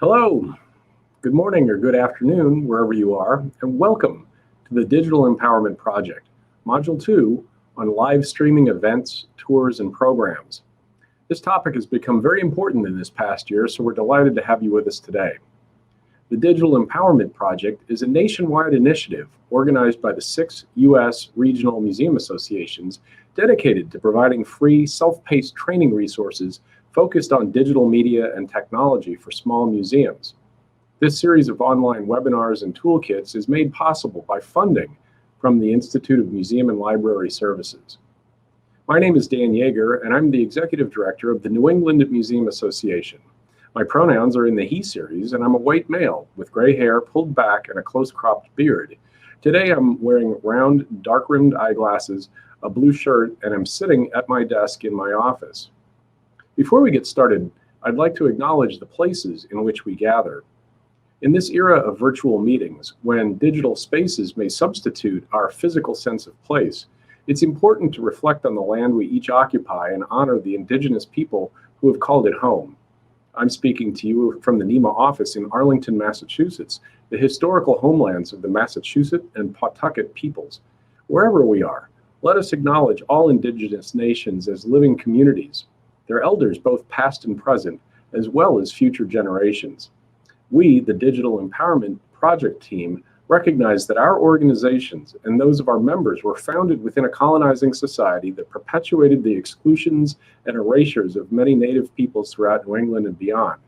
Hello, good morning or good afternoon, wherever you are, and welcome to the Digital Empowerment Project, Module 2 on live streaming events, tours, and programs. This topic has become very important in this past year, so we're delighted to have you with us today. The Digital Empowerment Project is a nationwide initiative organized by the 6 U.S. regional museum associations dedicated to providing free, self-paced training resources focused on digital media and technology for small museums. This series of online webinars and toolkits is made possible by funding from the Institute of Museum and Library Services. My name is Dan Yeager, and I'm the Executive Director of the New England Museum Association. My pronouns are in the he series, and I'm a white male with gray hair pulled back and a close-cropped beard. Today I'm wearing round, dark-rimmed eyeglasses, a blue shirt, and I'm sitting at my desk in my office. Before we get started, I'd like to acknowledge the places in which we gather. In this era of virtual meetings, when digital spaces may substitute our physical sense of place, it's important to reflect on the land we each occupy and honor the indigenous people who have called it home. I'm speaking to you from the NEMA office in Arlington, Massachusetts, the historical homelands of the Massachusetts and Pawtucket peoples. Wherever we are, let us acknowledge all indigenous nations as living communities, their elders both past and present, as well as future generations. We, the Digital Empowerment Project team, recognize that our organizations and those of our members were founded within a colonizing society that perpetuated the exclusions and erasures of many Native peoples throughout New England and beyond.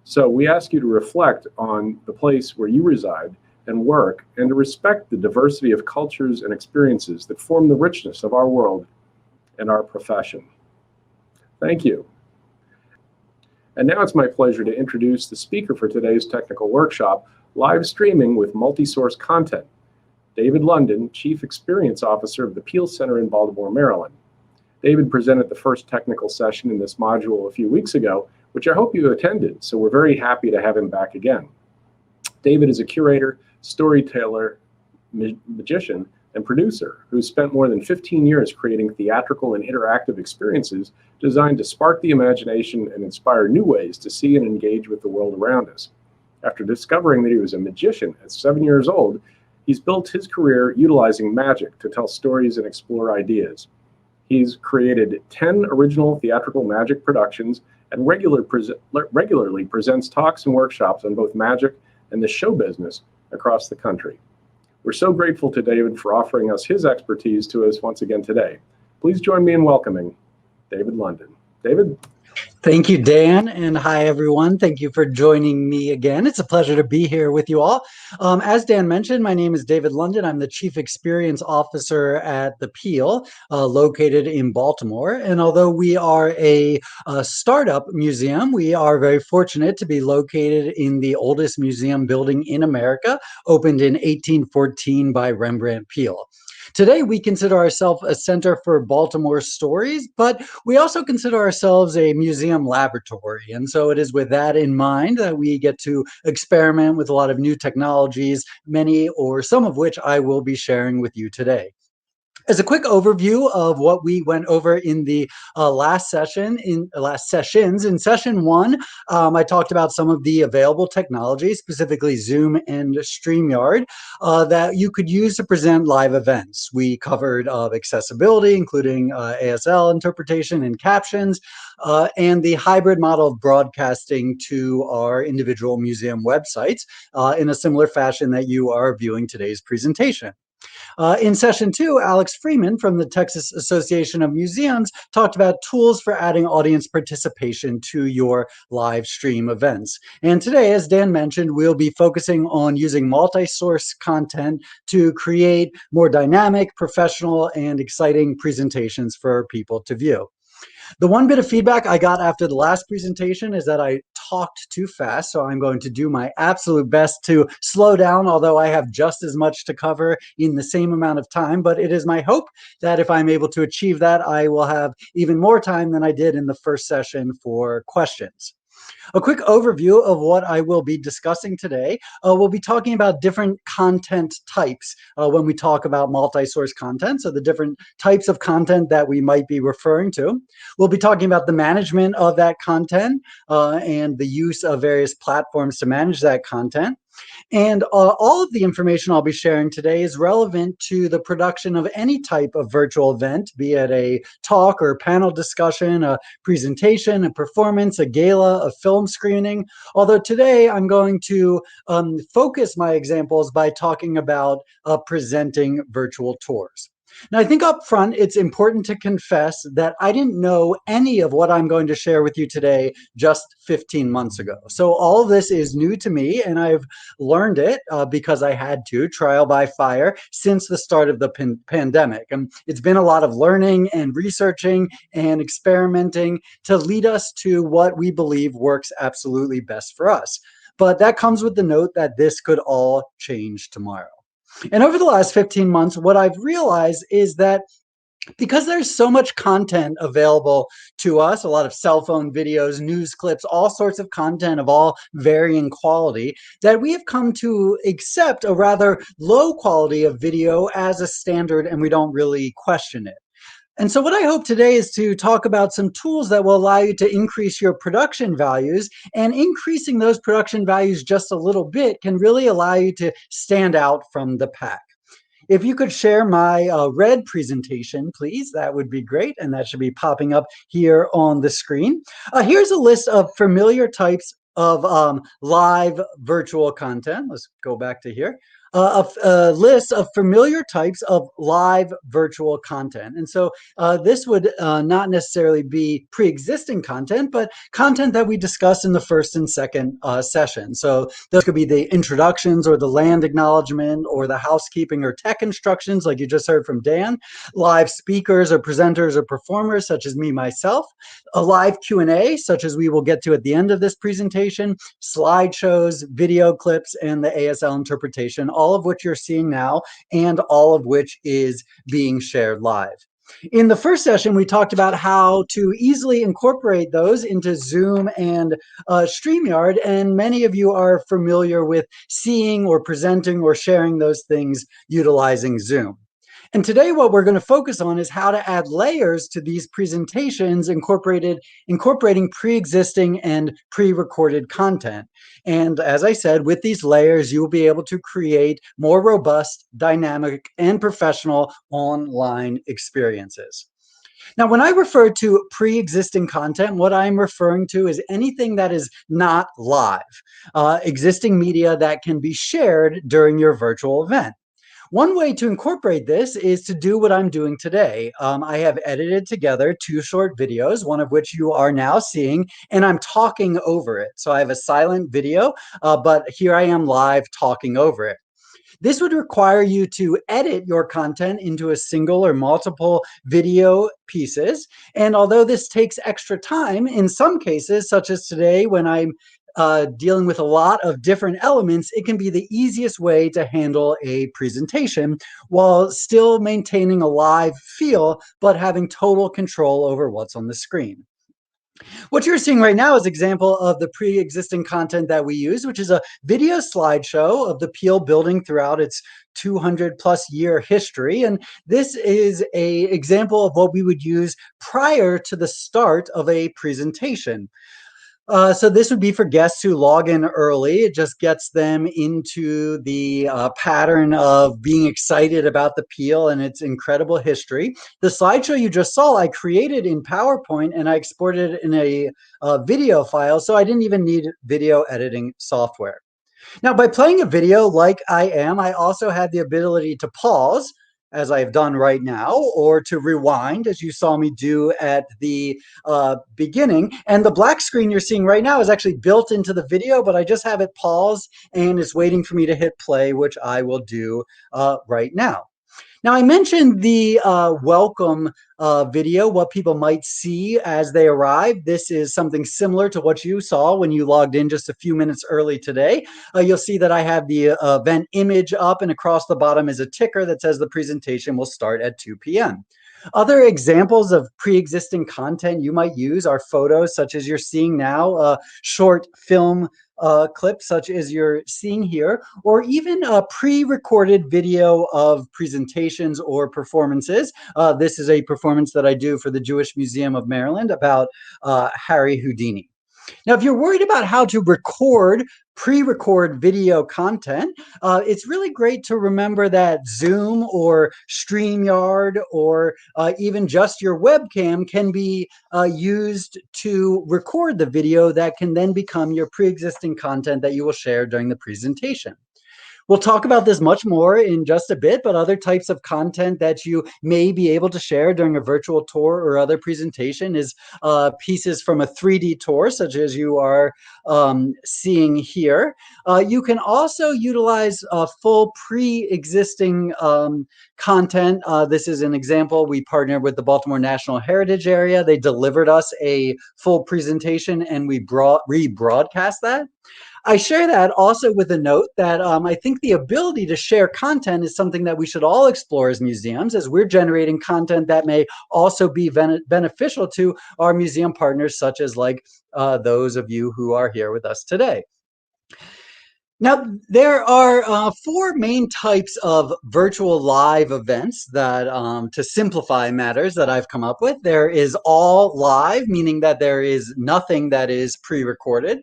So we ask you to reflect on the place where you reside and work, and to respect the diversity of cultures and experiences that form the richness of our world and our profession. Thank you. And now it's my pleasure to introduce the speaker for today's technical workshop, Live Streaming with Multi-Source Content, David London, Chief Experience Officer of the Peel Center in Baltimore, Maryland. David presented the first technical session in this module a few weeks ago, which I hope you attended, so we're very happy to have him back again. David is a curator, storyteller, magician, and producer who spent more than 15 years creating theatrical and interactive experiences designed to spark the imagination and inspire new ways to see and engage with the world around us. After discovering that he was a magician at 7 years old, he's built his career utilizing magic to tell stories and explore ideas. He's created 10 original theatrical magic productions and regularly presents talks and workshops on both magic and the show business across the country. We're so grateful to David for offering us his expertise to us once again today. Please join me in welcoming David London. David? Thank you, Dan, and hi, everyone. Thank you for joining me again. It's a pleasure to be here with you all. As Dan mentioned, my name is David London. I'm the Chief Experience Officer at the Peel, located in Baltimore. And although we are a startup museum, we are very fortunate to be located in the oldest museum building in America, opened in 1814 by Rembrandt Peale. Today, we consider ourselves a center for Baltimore stories, but we also consider ourselves a museum laboratory. And so it is with that in mind that we get to experiment with a lot of new technologies, many or some of which I will be sharing with you today. As a quick overview of what we went over in the last sessions, in session one, I talked about some of the available technologies, specifically Zoom and Streamyard, that you could use to present live events. We covered accessibility, including ASL interpretation and captions, and the hybrid model of broadcasting to our individual museum websites in a similar fashion that you are viewing today's presentation. In session two, Alex Freeman from the Texas Association of Museums talked about tools for adding audience participation to your live stream events. And today, as Dan mentioned, we'll be focusing on using multi-source content to create more dynamic, professional, and exciting presentations for people to view. The one bit of feedback I got after the last presentation is that I talked too fast, so I'm going to do my absolute best to slow down, although I have just as much to cover in the same amount of time. But it is my hope that if I'm able to achieve that, I will have even more time than I did in the first session for questions. A quick overview of what I will be discussing today. We'll be talking about different content types when we talk about multi-source content, so the different types of content that we might be referring to. We'll be talking about the management of that content and the use of various platforms to manage that content. And all of the information I'll be sharing today is relevant to the production of any type of virtual event, be it a talk or panel discussion, a presentation, a performance, a gala, a film screening. Although today I'm going to focus my examples by talking about presenting virtual tours. Now, I think up front, it's important to confess that I didn't know any of what I'm going to share with you today just 15 months ago. So all of this is new to me, and I've learned it because I had to, trial by fire, since the start of the pandemic. And it's been a lot of learning and researching and experimenting to lead us to what we believe works absolutely best for us. But that comes with the note that this could all change tomorrow. And over the last 15 months, what I've realized is that because there's so much content available to us, a lot of cell phone videos, news clips, all sorts of content of all varying quality, that we have come to accept a rather low quality of video as a standard, and we don't really question it. And so what I hope today is to talk about some tools that will allow you to increase your production values, and increasing those production values just a little bit can really allow you to stand out from the pack. If you could share my red presentation, please, that would be great. And that should be popping up here on the screen. Here's a list of familiar types of live virtual content. Let's go back to here. A list of familiar types of live virtual content. And so this would not necessarily be pre-existing content, but content that we discussed in the first and second session. So those could be the introductions or the land acknowledgement or the housekeeping or tech instructions like you just heard from Dan, live speakers or presenters or performers such as me, myself, a live Q&A such as we will get to at the end of this presentation, slideshows, video clips, and the ASL interpretation, all of which you're seeing now, and all of which is being shared live. In the first session, we talked about how to easily incorporate those into Zoom and Streamyard, and many of you are familiar with seeing or presenting or sharing those things utilizing Zoom. And today what we're going to focus on is how to add layers to these presentations, incorporating pre-existing and pre-recorded content. And as I said, with these layers, you will be able to create more robust, dynamic, and professional online experiences. Now, when I refer to pre-existing content, what I'm referring to is anything that is not live, existing media that can be shared during your virtual event. One way to incorporate this is to do what I'm doing today. I have edited together 2 short videos, one of which you are now seeing, and I'm talking over it. So I have a silent video, but here I am live talking over it. This would require you to edit your content into a single or multiple video pieces. And although this takes extra time, in some cases, such as today when I'm dealing with a lot of different elements, it can be the easiest way to handle a presentation while still maintaining a live feel, but having total control over what's on the screen. What you're seeing right now is an example of the pre-existing content that we use, which is a video slideshow of the Peel building throughout its 200 plus year history. And this is an example of what we would use prior to the start of a presentation. So this would be for guests who log in early. It just gets them into the pattern of being excited about the Peel and its incredible history. The slideshow you just saw, I created in PowerPoint and I exported it in a video file, so I didn't even need video editing software. Now, by playing a video like I am, I also had the ability to pause, as I've done right now, or to rewind, as you saw me do at the beginning. And the black screen you're seeing right now is actually built into the video, but I just have it paused and it's waiting for me to hit play, which I will do right now. Now, I mentioned the welcome video, what people might see as they arrive. This is something similar to what you saw when you logged in just a few minutes early today. You'll see that I have the event image up, and across the bottom is a ticker that says the presentation will start at 2 p.m. Other examples of pre-existing content you might use are photos such as you're seeing now, short film clips such as you're seeing here, or even a pre-recorded video of presentations or performances. This is a performance that I do for the Jewish Museum of Maryland about Harry Houdini. Now, if you're worried about how to pre-record video content, it's really great to remember that Zoom or Streamyard or even just your webcam can be used to record the video that can then become your pre-existing content that you will share during the presentation. We'll talk about this much more in just a bit, but other types of content that you may be able to share during a virtual tour or other presentation is pieces from a 3D tour, such as you are seeing here. You can also utilize full pre-existing content. This is an example. We partnered with the Baltimore National Heritage Area. They delivered us a full presentation and we rebroadcast that. I share that also with a note that I think the ability to share content is something that we should all explore as museums, as we're generating content that may also be beneficial to our museum partners, such as like those of you who are here with us today. Now, there are four main types of virtual live events that, to simplify matters, that I've come up with. There is all live, meaning that there is nothing that is pre-recorded.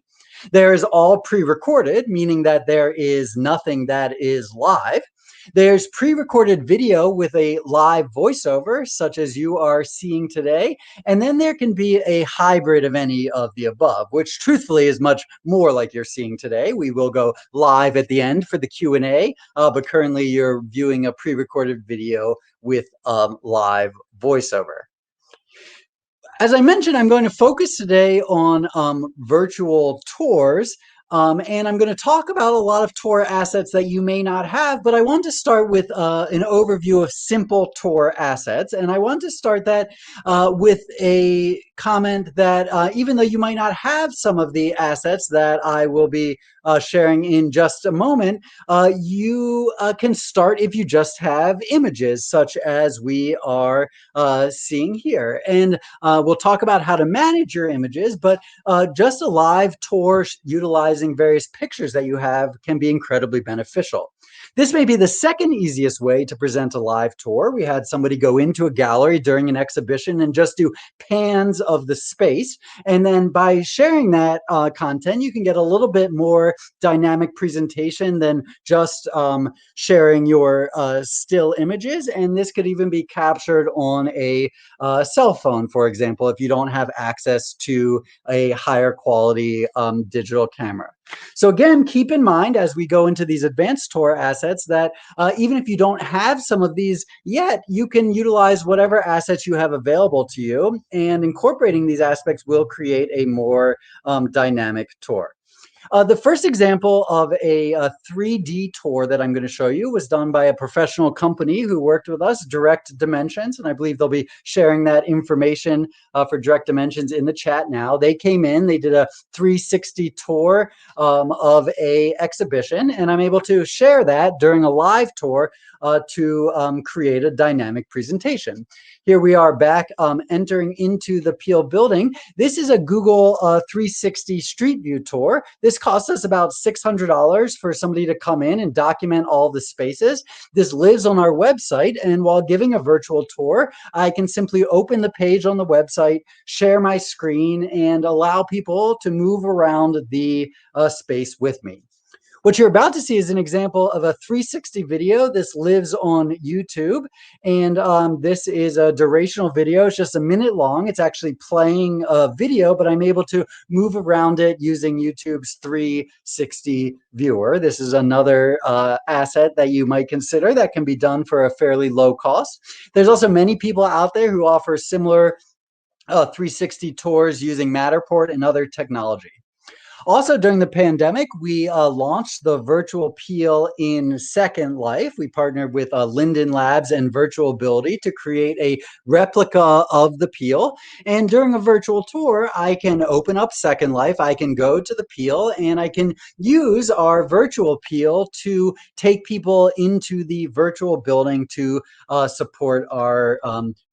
There is all pre-recorded, meaning that there is nothing that is live. There's pre-recorded video with a live voiceover, such as you are seeing today. And then there can be a hybrid of any of the above, which truthfully is much more like you're seeing today. We will go live at the end for the Q&A, but currently you're viewing a pre-recorded video with live voiceover. As I mentioned, I'm going to focus today on virtual tours, and I'm going to talk about a lot of tour assets that you may not have, but I want to start with an overview of simple tour assets. And I want to start that with a comment that even though you might not have some of the assets that I will be sharing in just a moment, you can start if you just have images such as we are seeing here. And we'll talk about how to manage your images, but just a live tour utilizing various pictures that you have can be incredibly beneficial. This may be the second easiest way to present a live tour. We had somebody go into a gallery during an exhibition and just do pans of the space. And then by sharing that content, you can get a little bit more dynamic presentation than just sharing your still images. And this could even be captured on a cell phone, for example, if you don't have access to a higher quality digital camera. So again, keep in mind as we go into these advanced tour assets that even if you don't have some of these yet, you can utilize whatever assets you have available to you, and incorporating these aspects will create a more dynamic tour. The first example of a 3D tour that I'm going to show you was done by a professional company who worked with us, Direct Dimensions, and I believe they'll be sharing that information for Direct Dimensions in the chat now. They came in, they did a 360 tour of a exhibition, and I'm able to share that during a live tour to create a dynamic presentation. Here we are back entering into the Peel building. This is a Google 360 Street View tour. This cost us about $600 for somebody to come in and document all the spaces. This lives on our website, and while giving a virtual tour, I can simply open the page on the website, share my screen, and allow people to move around the space with me. What you're about to see is an example of a 360 video. This lives on YouTube, and this is a durational video. It's just a minute long. It's actually playing a video, but I'm able to move around it using YouTube's 360 viewer. This is another asset that you might consider that can be done for a fairly low cost. There's also many people out there who offer similar 360 tours using Matterport and other technology. Also, during the pandemic, we launched the virtual Peel in Second Life. We partnered with Linden Labs and Virtual Ability to create a replica of the Peel. And during a virtual tour, I can open up Second Life, I can go to the Peel, and I can use our virtual Peel to take people into the virtual building to support our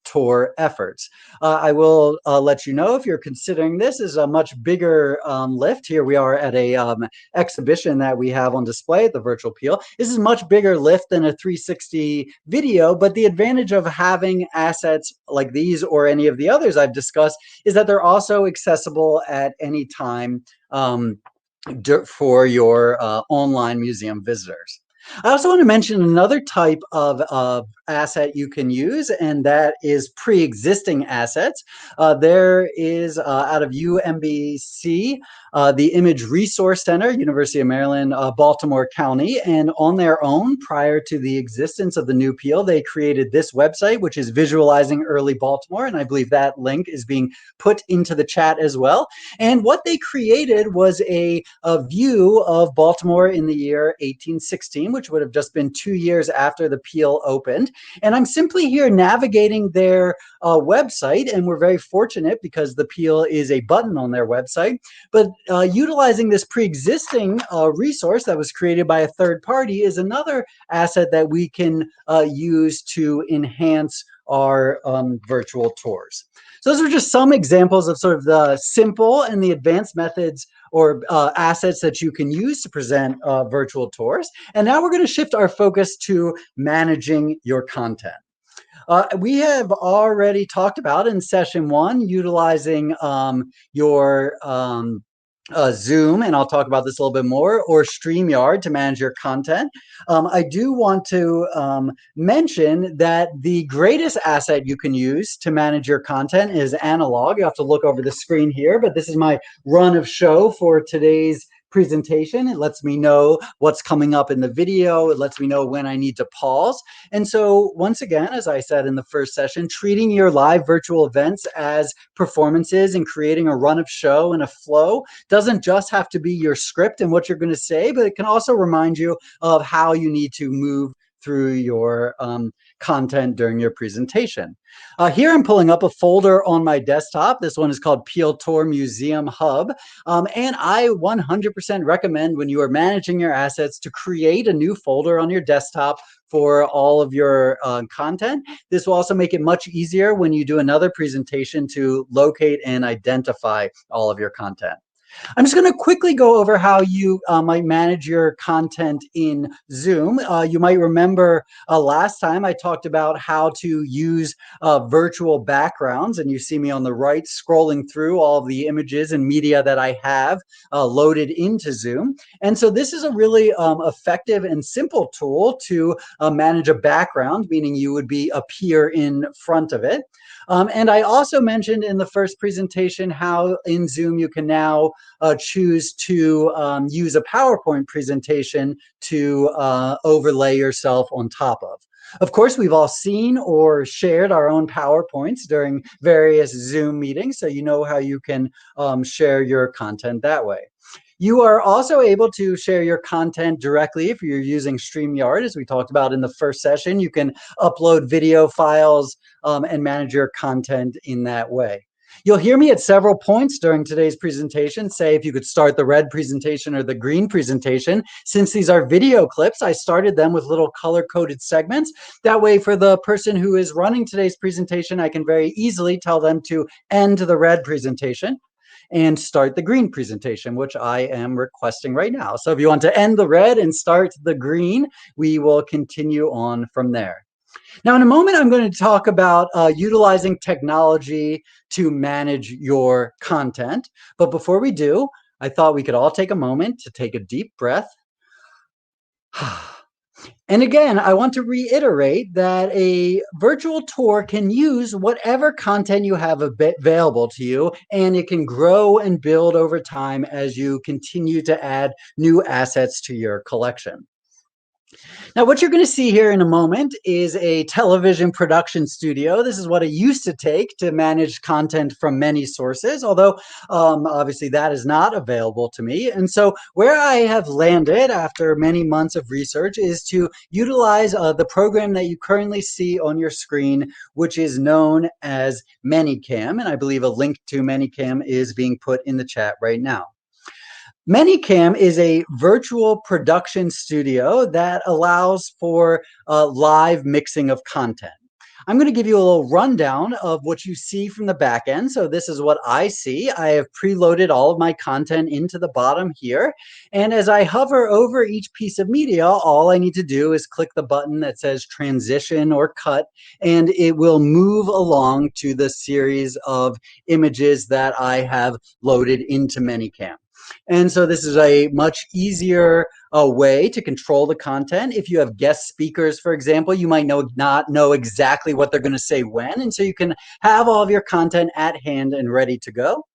tour efforts. I will let you know if you're considering this is a much bigger lift. Here we are at a exhibition that we have on display at the Virtual Peel. This is a much bigger lift than a 360 video, but the advantage of having assets like these or any of the others I've discussed is that they're also accessible at any time for your online museum visitors. I also want to mention another type of asset you can use, and that is pre-existing assets. There is out of UMBC, the Image Resource Center, University of Maryland, Baltimore County, and on their own, prior to the existence of the new Peel, they created this website, which is Visualizing Early Baltimore, and I believe that link is being put into the chat as well. And what they created was a view of Baltimore in the year 1816, which would have just been 2 years after the Peel opened. And I'm simply here navigating their website, and we're very fortunate because the Peel is a button on their website. But utilizing this pre-existing resource that was created by a third party is another asset that we can use to enhance our virtual tours. So those are just some examples of sort of the simple and the advanced methods or assets that you can use to present virtual tours. And now we're going to shift our focus to managing your content. We have already talked about in session 1 utilizing your Zoom, and I'll talk about this a little bit more, or Streamyard to manage your content. I do want to mention that the greatest asset you can use to manage your content is analog. You have to look over the screen here, but this is my run of show for today's presentation. It lets me know what's coming up in the video. It lets me know when I need to pause. And so once again, as I said in the first session, treating your live virtual events as performances and creating a run of show and a flow doesn't just have to be your script and what you're going to say, but it can also remind you of how you need to move through your content during your presentation. Here I'm pulling up a folder on my desktop. This one is called Peel Tour Museum Hub. And I 100% recommend when you are managing your assets to create a new folder on your desktop for all of your content. This will also make it much easier when you do another presentation to locate and identify all of your content. I'm just going to quickly go over how you might manage your content in Zoom. You might remember last time I talked about how to use virtual backgrounds, and you see me on the right scrolling through all of the images and media that I have loaded into Zoom. And so this is a really effective and simple tool to manage a background, meaning you would appear in front of it. And I also mentioned in the first presentation how in Zoom you can now choose to use a PowerPoint presentation to overlay yourself on top of. Of course, we've all seen or shared our own PowerPoints during various Zoom meetings, so you know how you can share your content that way. You are also able to share your content directly if you're using Streamyard, as we talked about in the first session. You can upload video files and manage your content in that way. You'll hear me at several points during today's presentation say if you could start the red presentation or the green presentation. Since these are video clips, I started them with little color-coded segments. That way, for the person who is running today's presentation, I can very easily tell them to end the red presentation and start the green presentation, which I am requesting right now. So if you want to end the red and start the green, we will continue on from there. Now, in a moment, I'm going to talk about utilizing technology to manage your content. But before we do, I thought we could all take a moment to take a deep breath. And again, I want to reiterate that a virtual tour can use whatever content you have available to you, and it can grow and build over time as you continue to add new assets to your collection. Now, what you're going to see here in a moment is a television production studio. This is what it used to take to manage content from many sources, although obviously that is not available to me. And so where I have landed after many months of research is to utilize the program that you currently see on your screen, which is known as Manycam. And I believe a link to Manycam is being put in the chat right now. Manycam is a virtual production studio that allows for live mixing of content. I'm going to give you a little rundown of what you see from the back end. So this is what I see. I have preloaded all of my content into the bottom here. And as I hover over each piece of media, all I need to do is click the button that says transition or cut, and it will move along to the series of images that I have loaded into Manycam. And so this is a much easier way to control the content. If you have guest speakers, for example, you might not know exactly what they're going to say when, and so you can have all of your content at hand and ready to go.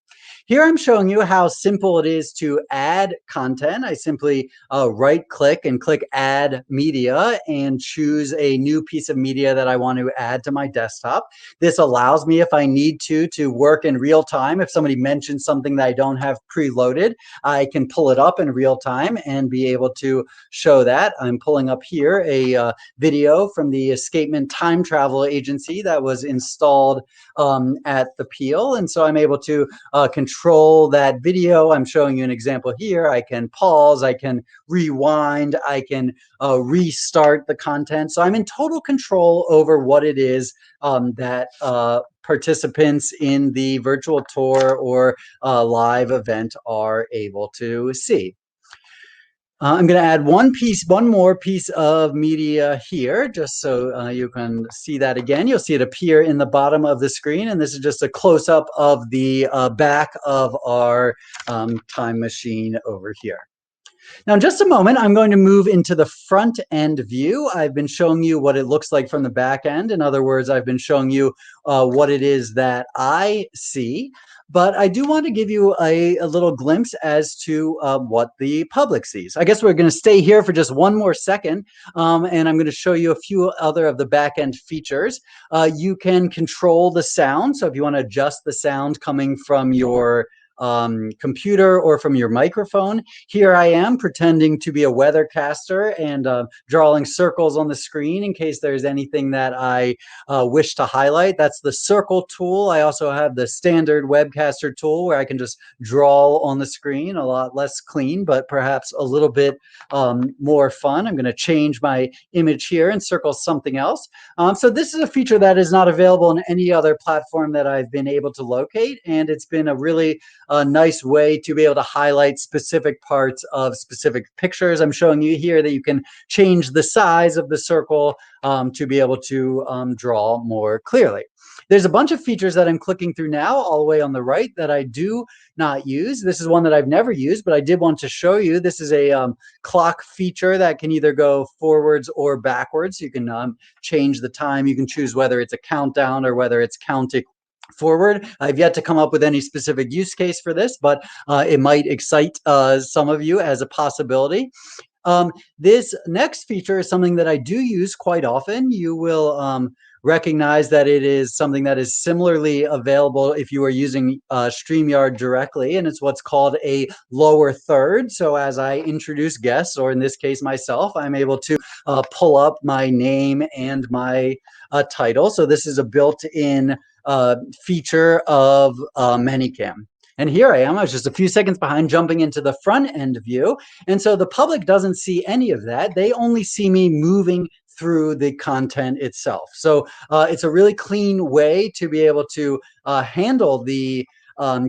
Here I'm showing you how simple it is to add content. I simply right click and click add media and choose a new piece of media that I want to add to my desktop. This allows me, if I need to work in real time. If somebody mentions something that I don't have preloaded, I can pull it up in real time and be able to show that. I'm pulling up here a video from the Escapement Time Travel Agency that was installed at the Peel. And so I'm able to control that video. I'm showing you an example here. I can pause, I can rewind, I can restart the content. So I'm in total control over what it is that participants in the virtual tour or live event are able to see. I'm going to add one more piece of media here, just so you can see that again. You'll see it appear in the bottom of the screen, and this is just a close-up of the back of our time machine over here. Now, in just a moment, I'm going to move into the front end view. I've been showing you what it looks like from the back end. In other words, I've been showing you what it is that I see. But I do want to give you a little glimpse as to what the public sees. I guess we're going to stay here for just one more second, and I'm going to show you a few other of the back-end features. You can control the sound. So if you want to adjust the sound coming from your computer or from your microphone. Here I am pretending to be a weathercaster and drawing circles on the screen in case there's anything that I wish to highlight. That's the circle tool. I also have the standard webcaster tool where I can just draw on the screen, a lot less clean, but perhaps a little bit more fun. I'm going to change my image here and circle something else. So this is a feature that is not available on any other platform that I've been able to locate, and it's been a really nice way to be able to highlight specific parts of specific pictures. I'm showing you here that you can change the size of the circle to be able to draw more clearly. There's a bunch of features that I'm clicking through now all the way on the right that I do not use. This is one that I've never used, but I did want to show you. This is a clock feature that can either go forwards or backwards. You can change the time. You can choose whether it's a countdown or whether it's counting forward. I've yet to come up with any specific use case for this, but it might excite some of you as a possibility. This next feature is something that I do use quite often. You will recognize that it is something that is similarly available if you are using Streamyard directly, and it's what's called a lower third. So as I introduce guests, or in this case myself, I'm able to pull up my name and my title. So this is a built-in feature of Manycam. And here I am. I was just a few seconds behind jumping into the front end view. And so the public doesn't see any of that. They only see me moving through the content itself. So it's a really clean way to be able to handle the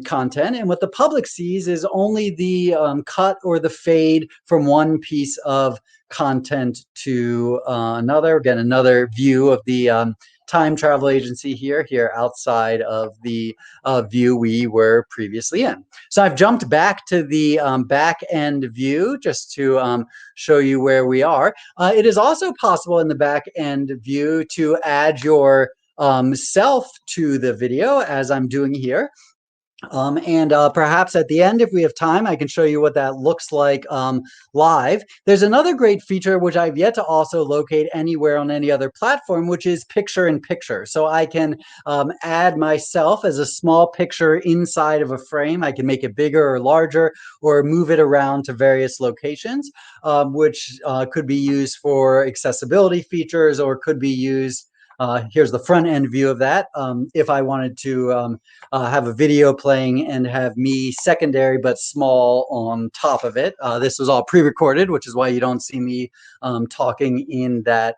content. And what the public sees is only the cut or the fade from one piece of content to another. Again, another view of the time travel agency here outside of the view we were previously in. So I've jumped back to the back end view just to show you where we are. It is also possible in the back end view to add your self to the video, as I'm doing here. Perhaps at the end, if we have time, I can show you what that looks like live. There's another great feature which I've yet to also locate anywhere on any other platform, which is picture-in-picture. So I can add myself as a small picture inside of a frame. I can make it bigger or larger or move it around to various locations, which could be used for accessibility features or could be used Here's the front end view of that. If I wanted to have a video playing and have me secondary but small on top of it, this was all pre-recorded, which is why you don't see me talking in that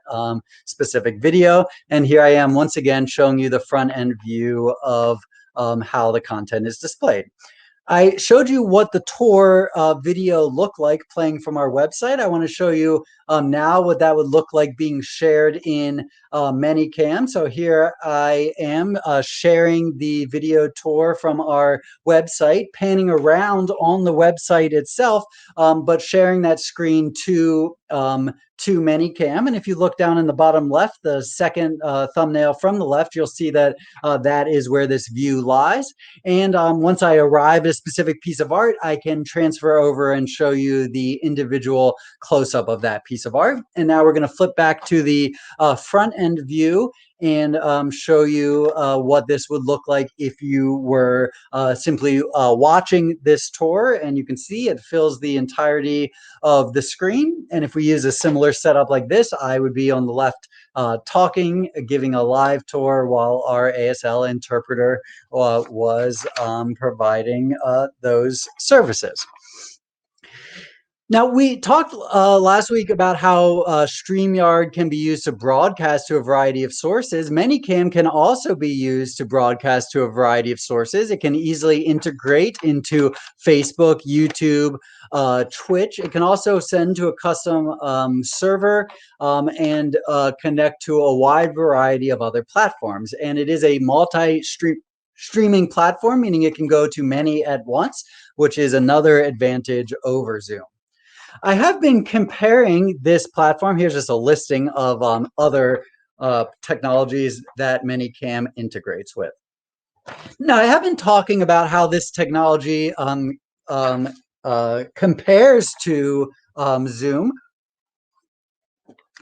specific video. And here I am once again showing you the front end view of how the content is displayed. I showed you what the tour video looked like playing from our website. I want to show you now what that would look like being shared in Manycam. So here I am sharing the video tour from our website, panning around on the website itself, but sharing that screen to Manycam. And if you look down in the bottom left, the second thumbnail from the left, you'll see that that is where this view lies. And once I arrive at a specific piece of art, I can transfer over and show you the individual close-up of that piece of art. And now we're going to flip back to the front end view and show you what this would look like if you were simply watching this tour. And you can see it fills the entirety of the screen. And if we use a similar setup like this, I would be on the left talking, giving a live tour while our ASL interpreter was providing those services. Now, we talked last week about how Streamyard can be used to broadcast to a variety of sources. Manycam can also be used to broadcast to a variety of sources. It can easily integrate into Facebook, YouTube, Twitch. It can also send to a custom server and connect to a wide variety of other platforms. And it is a multi-streaming platform, meaning it can go to many at once, which is another advantage over Zoom. I have been comparing this platform. Here's just a listing of other technologies that Manycam integrates with. Now, I have been talking about how this technology compares to Zoom,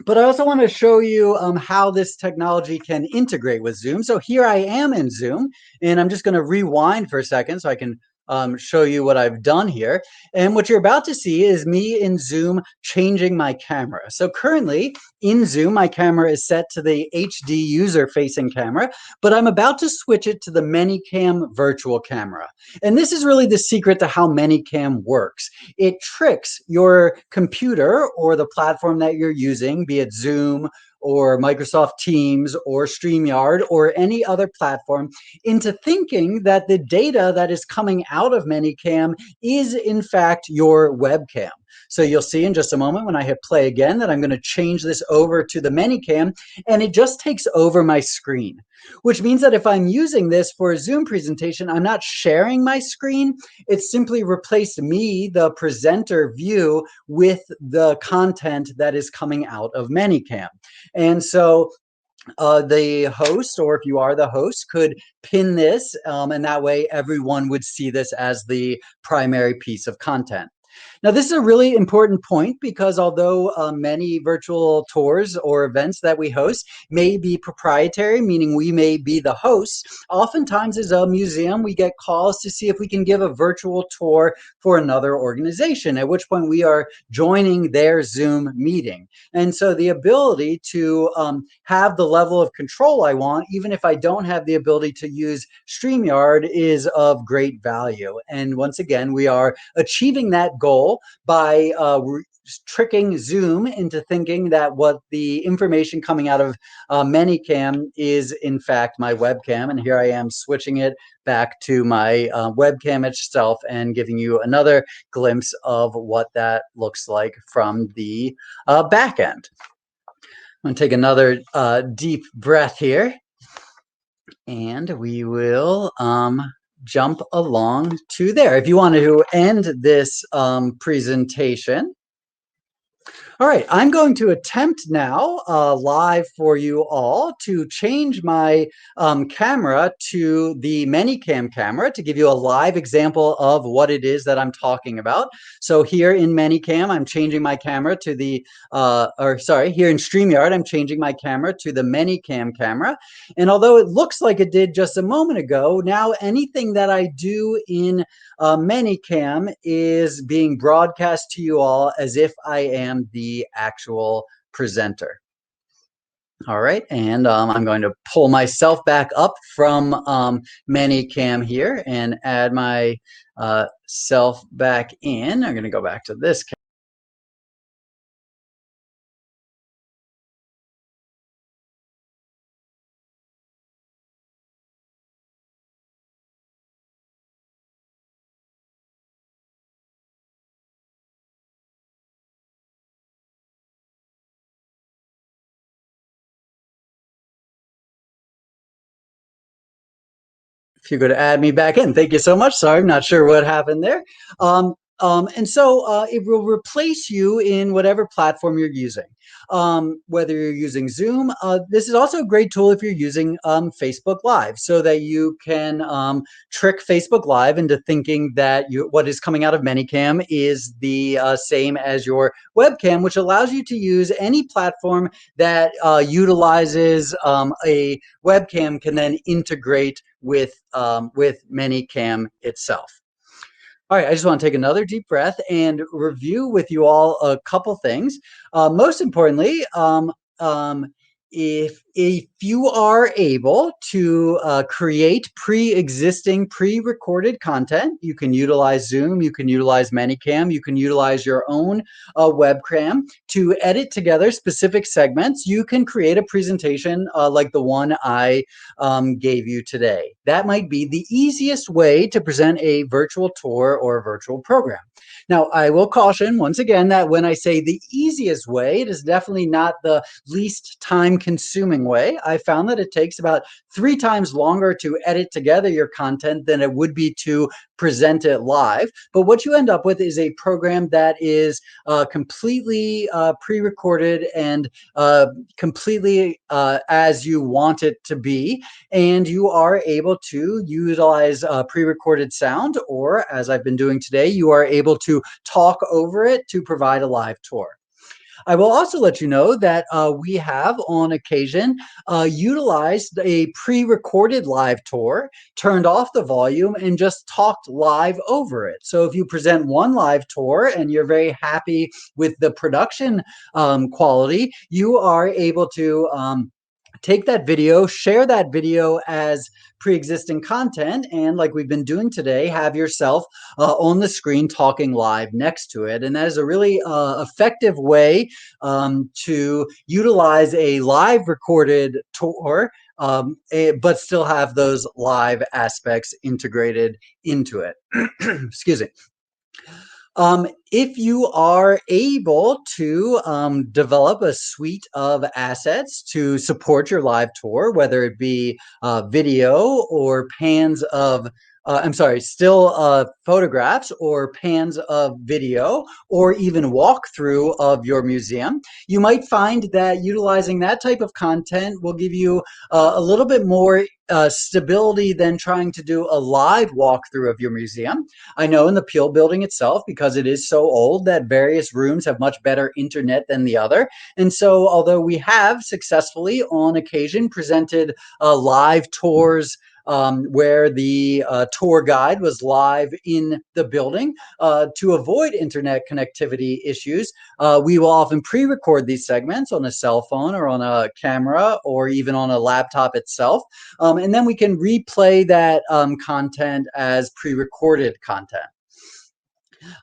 but I also want to show you how this technology can integrate with Zoom. So here I am in Zoom, and I'm just going to rewind for a second so I can show you what I've done here. And what you're about to see is me in Zoom changing my camera. So currently in Zoom, my camera is set to the HD user-facing camera, but I'm about to switch it to the Manycam virtual camera. And this is really the secret to how Manycam works. It tricks your computer or the platform that you're using, be it Zoom or Microsoft Teams or Streamyard or any other platform, into thinking that the data that is coming out of Manycam is in fact your webcam. So you'll see in just a moment when I hit play again that I'm going to change this over to the Manycam, and it just takes over my screen, which means that if I'm using this for a Zoom presentation, I'm not sharing my screen. It's simply replaced me, the presenter view, with the content that is coming out of Manycam. And so the host, or if you are the host, could pin this, and that way everyone would see this as the primary piece of content. Now, this is a really important point because although many virtual tours or events that we host may be proprietary, meaning we may be the hosts, oftentimes as a museum, we get calls to see if we can give a virtual tour for another organization, at which point we are joining their Zoom meeting. And so the ability to have the level of control I want, even if I don't have the ability to use StreamYard, is of great value. And once again, we are achieving that goal by tricking Zoom into thinking that what the information coming out of Manycam is in fact my webcam. And here I am switching it back to my webcam itself and giving you another glimpse of what that looks like from the back end. I'm going to take another deep breath here, and we will jump along to there. If you want to end this presentation. All right, I'm going to attempt now live for you all to change my camera to the Manycam camera to give you a live example of what it is that I'm talking about. So here in Manycam, I'm changing my camera to the, here in StreamYard, I'm changing my camera to the Manycam camera. And although it looks like it did just a moment ago, now anything that I do in Manycam is being broadcast to you all as if I am the actual presenter. All right, and I'm going to pull myself back up from Manycam here and add my self back in. I'm going to go back to this. If you go to add me back in, thank you so much. Sorry, I'm not sure what happened there. And so it will replace you in whatever platform you're using. Whether you're using Zoom, this is also a great tool if you're using Facebook Live, so that you can trick Facebook Live into thinking that what is coming out of Manycam is the same as your webcam, which allows you to use any platform that utilizes a webcam can then integrate with Manycam itself. All right, I just want to take another deep breath and review with you all a couple things. Most importantly, if you are able to create pre-existing, pre-recorded content, you can utilize Zoom, you can utilize Manycam, you can utilize your own webcam to edit together specific segments. You can create a presentation like the one I gave you today. That might be the easiest way to present a virtual tour or a virtual program. Now, I will caution once again that when I say the easiest way, it is definitely not the least time consuming way. I found that it takes about 3 times longer to edit together your content than it would be to present it live. But what you end up with is a program that is completely pre-recorded and completely as you want it to be. And you are able to utilize pre-recorded sound, or as I've been doing today, you are able to talk over it to provide a live tour. I will also let you know that we have on occasion utilized a pre-recorded live tour, turned off the volume, and just talked live over it. So if you present one live tour and you're very happy with the production quality, you are able to take that video, share that video as pre-existing content, and like we've been doing today, have yourself on the screen talking live next to it. And that is a really effective way to utilize a live recorded tour, but still have those live aspects integrated into it. Excuse me. If you are able to develop a suite of assets to support your live tour, whether it be video or pans of still photographs or pans of video, or even walkthrough of your museum, you might find that utilizing that type of content will give you a little bit more stability than trying to do a live walkthrough of your museum. I know in the Peel building itself, because it is so old, that various rooms have much better internet than the other. And so although we have successfully on occasion presented live tours where the tour guide was live in the building, to avoid internet connectivity issues, we will often pre-record these segments on a cell phone or on a camera or even on a laptop itself. And then we can replay that content as pre-recorded content.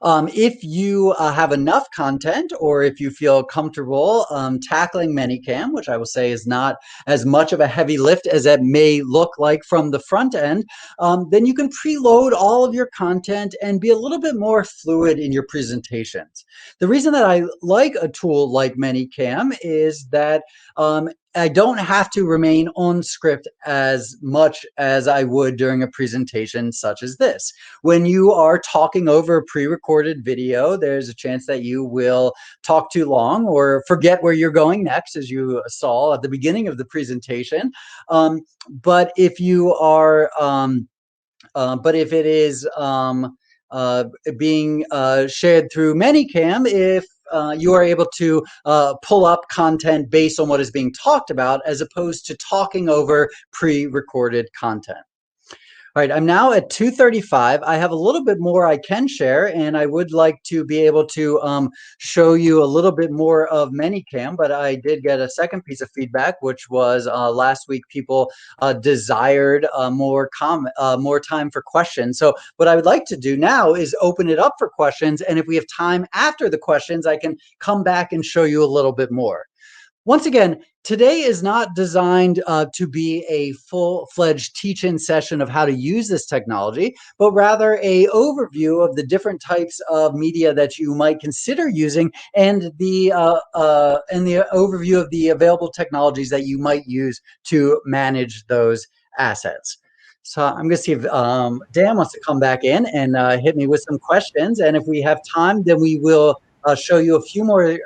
If you have enough content, or if you feel comfortable tackling Manycam, which I will say is not as much of a heavy lift as it may look like from the front end, then you can preload all of your content and be a little bit more fluid in your presentations. The reason that I like a tool like Manycam is that I don't have to remain on script as much as I would during a presentation such as this. When you are talking over a pre-recorded video, there's a chance that you will talk too long or forget where you're going next, as you saw at the beginning of the presentation. But if you are, but if it is being shared through Manycam, if you are able to pull up content based on what is being talked about, as opposed to talking over pre-recorded content. All right, I'm now at 2:35. I have a little bit more I can share, and I would like to be able to show you a little bit more of Manycam, but I did get a second piece of feedback, which was last week people desired more time for questions. So what I would like to do now is open it up for questions, and if we have time after the questions, I can come back and show you a little bit more. Once again, today is not designed to be a full-fledged teach-in session of how to use this technology, but rather a overview of the different types of media that you might consider using and the overview of the available technologies that you might use to manage those assets. So I'm going to see if Dan wants to come back in and hit me with some questions. And if we have time, then we will show you a few more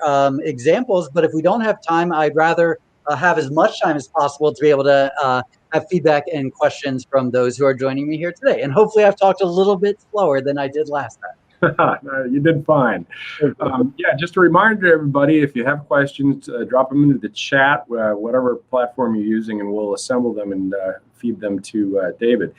examples, but if we don't have time, I'd rather have as much time as possible to be able to have feedback and questions from those who are joining me here today. And hopefully I've talked a little bit slower than I did last time. No, you did fine. Yeah, just a reminder to everybody, if you have questions, drop them into the chat, whatever platform you're using, and we'll assemble them and feed them to David.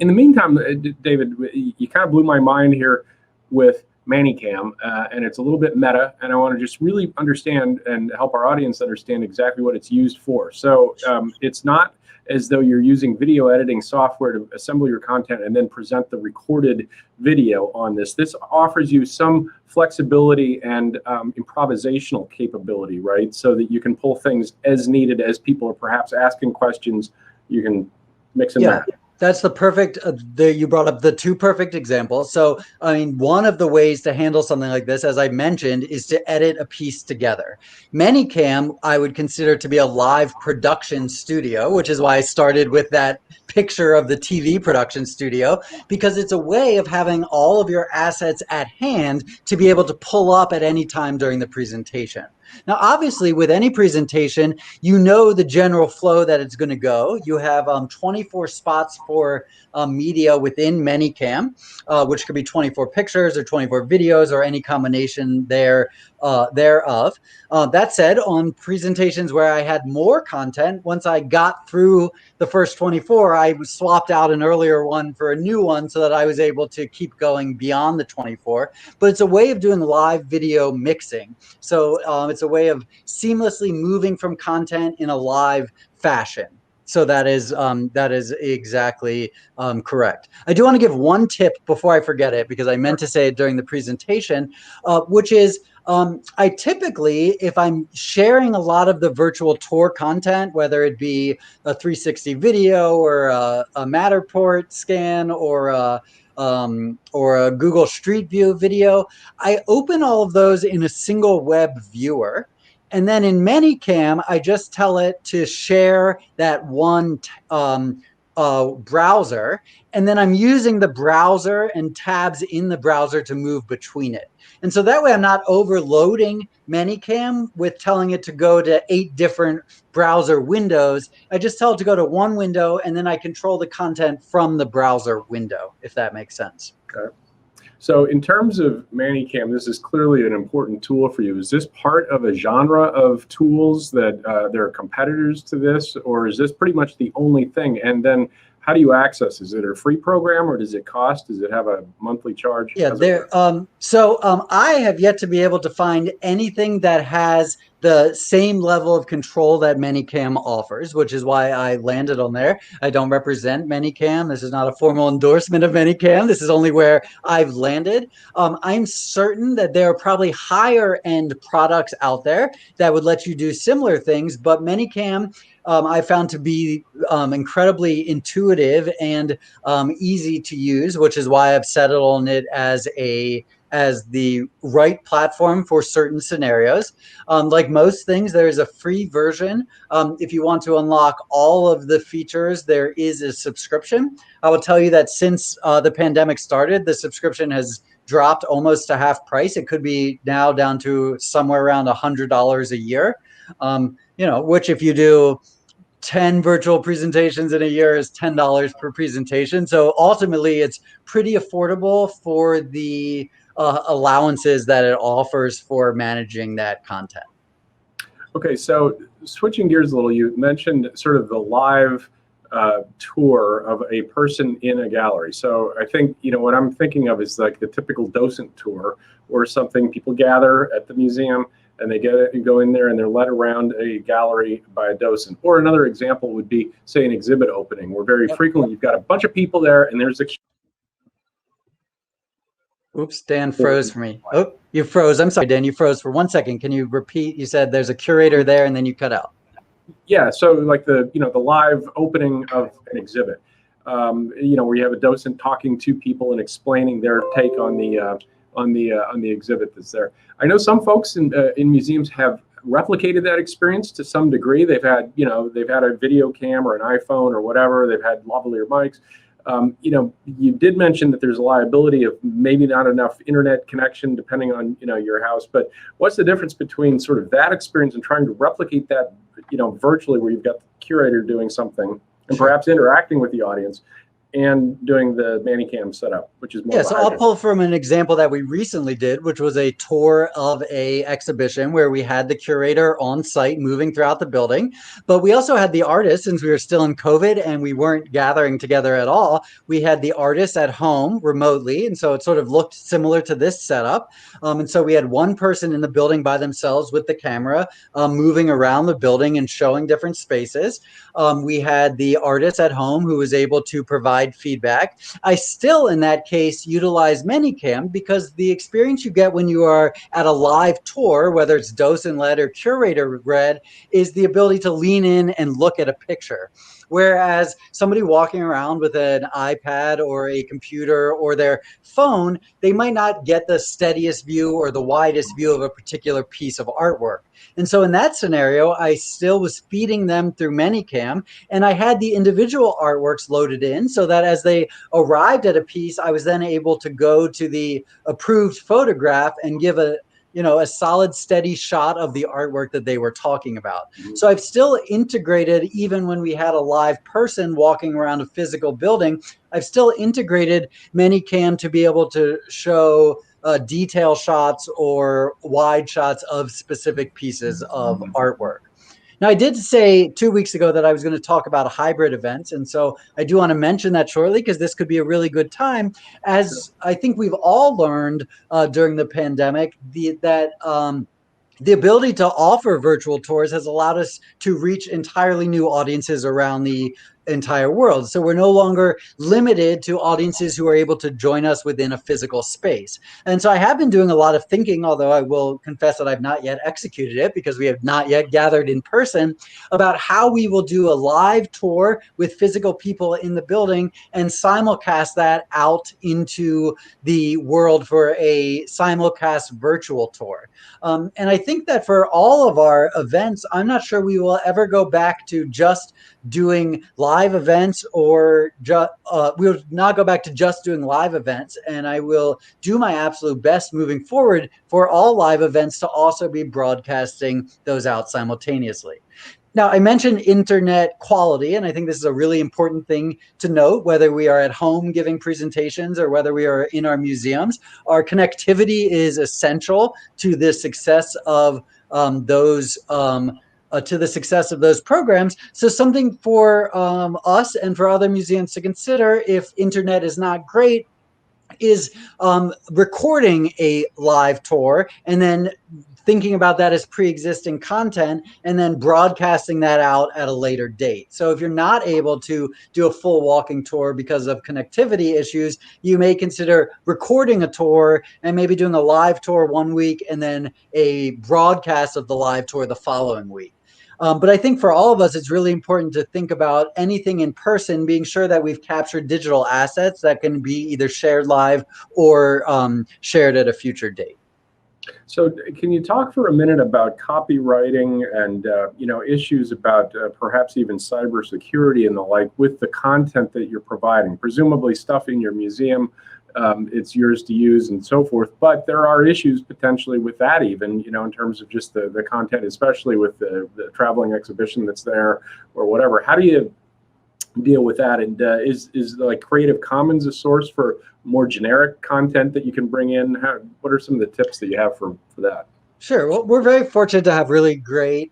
In the meantime, David, you kind of blew my mind here with Manycam, and it's a little bit meta, and I want to just really understand and help our audience understand exactly what it's used for. So it's not as though you're using video editing software to assemble your content and then present the recorded video on this. This offers you some flexibility and improvisational capability, right? So that you can pull things as needed as people are perhaps asking questions. You can mix and match. That's the perfect, you brought up the two perfect examples. So, I mean, one of the ways to handle something like this, as I mentioned, is to edit a piece together. Manycam, I would consider to be a live production studio, which is why I started with that picture of the TV production studio, because it's a way of having all of your assets at hand to be able to pull up at any time during the presentation. Now, obviously, with any presentation, you know the general flow that it's going to go. You have 24 spots for media within Manycam, which could be 24 pictures or 24 videos or any combination thereof. That said, on presentations where I had more content, once I got through the first 24, I swapped out an earlier one for a new one so that I was able to keep going beyond the 24. But it's a way of doing live video mixing. So it's a way of seamlessly moving from content in a live fashion. So that is exactly correct. I do want to give one tip before I forget it, because I meant to say it during the presentation, which is I typically, if I'm sharing a lot of the virtual tour content, whether it be a 360 video or a Matterport scan or a Google Street View video, I open all of those in a single web viewer. And then in Manycam, I just tell it to share that one browser, and then I'm using the browser and tabs in the browser to move between it. And so that way I'm not overloading Manycam with telling it to go to 8 different browser windows. I just tell it to go to one window, and then I control the content from the browser window, if that makes sense. Okay. So in terms of Manycam, this is clearly an important tool for you. Is this part of a genre of tools that there are competitors to this, or is this pretty much the only thing? And then how do you access? Is it a free program, or does it cost? Does it have a monthly charge? Yeah, I have yet to be able to find anything that has the same level of control that Manycam offers, which is why I landed on there. I don't represent Manycam. This is not a formal endorsement of Manycam. This is only where I've landed. I'm certain that there are probably higher end products out there that would let you do similar things, but Manycam I found to be incredibly intuitive and easy to use, which is why I've settled on it as the right platform for certain scenarios. Like most things, there is a free version. If you want to unlock all of the features, there is a subscription. I will tell you that since the pandemic started, the subscription has dropped almost to half price. It could be now down to somewhere around $100 a year, which if you do 10 virtual presentations in a year is $10 per presentation. So ultimately, it's pretty affordable for the allowances that it offers for managing that content. Okay, so switching gears a little, you mentioned sort of the live tour of a person in a gallery. So I think, what I'm thinking of is like the typical docent tour, or something people gather at the museum and they get it and go in there and they're led around a gallery by a docent. Or another example would be, say, an exhibit opening, where very frequently you've got a bunch of people there and there's a... Oops, Dan froze for me. Oh, you froze. I'm sorry, Dan, you froze for 1 second. Can you repeat? You said there's a curator there and then you cut out. Yeah, so like the live opening of an exhibit, where you have a docent talking to people and explaining their take on the exhibit that's there. I know some folks in museums have replicated that experience to some degree. They've had a video cam or an iPhone or whatever. They've had lavalier mics. You did mention that there's a liability of maybe not enough internet connection depending on your house. But what's the difference between sort of that experience and trying to replicate that virtually, where you've got the curator doing something and perhaps interacting with the audience, and doing the Manycam setup, which is more... So I'll pull from an example that we recently did, which was a tour of a exhibition where we had the curator on site moving throughout the building. But we also had the artist, since we were still in COVID and we weren't gathering together at all, we had the artist at home remotely. And so it sort of looked similar to this setup. And so we had one person in the building by themselves with the camera, moving around the building and showing different spaces. We had the artist at home who was able to provide feedback. I still, in that case, utilize Manycam, because the experience you get when you are at a live tour, whether it's docent-led or curator-led, is the ability to lean in and look at a picture. Whereas somebody walking around with an iPad or a computer or their phone, they might not get the steadiest view or the widest view of a particular piece of artwork. And so in that scenario, I still was feeding them through Manycam, and I had the individual artworks loaded in so that as they arrived at a piece, I was then able to go to the approved photograph and give a solid, steady shot of the artwork that they were talking about. Mm-hmm. So I've still integrated, even when we had a live person walking around a physical building, I've still integrated Manycam to be able to show detail shots or wide shots of specific pieces of artwork. Now, I did say 2 weeks ago that I was going to talk about hybrid events. And so I do want to mention that shortly, because this could be a really good time, as I think we've all learned during the pandemic that the ability to offer virtual tours has allowed us to reach entirely new audiences around the entire world. So we're no longer limited to audiences who are able to join us within a physical space. And so I have been doing a lot of thinking, although I will confess that I've not yet executed it because we have not yet gathered in person, about how we will do a live tour with physical people in the building and simulcast that out into the world for a simulcast virtual tour. And I think that for all of our events, I'm not sure we will ever go back to just doing live events, or we will not go back to just doing live events. And I will do my absolute best moving forward for all live events to also be broadcasting those out simultaneously. Now, I mentioned internet quality, and I think this is a really important thing to note, whether we are at home giving presentations or whether we are in our museums. Our connectivity is essential to the success of those programs. So something for us and for other museums to consider, if internet is not great, is recording a live tour and then thinking about that as pre-existing content and then broadcasting that out at a later date. So if you're not able to do a full walking tour because of connectivity issues, you may consider recording a tour and maybe doing a live tour 1 week and then a broadcast of the live tour the following week. But I think for all of us, it's really important to think about anything in person, being sure that we've captured digital assets that can be either shared live or shared at a future date. So can you talk for a minute about copywriting and issues about perhaps even cybersecurity and the like with the content that you're providing? Presumably stuff in your museum, it's yours to use and so forth, but there are issues potentially with that even, in terms of just the content, especially with the traveling exhibition that's there or whatever. How do you deal with that? And is like Creative Commons a source for more generic content that you can bring in? What are some of the tips that you have for that? Sure. Well, we're very fortunate to have really great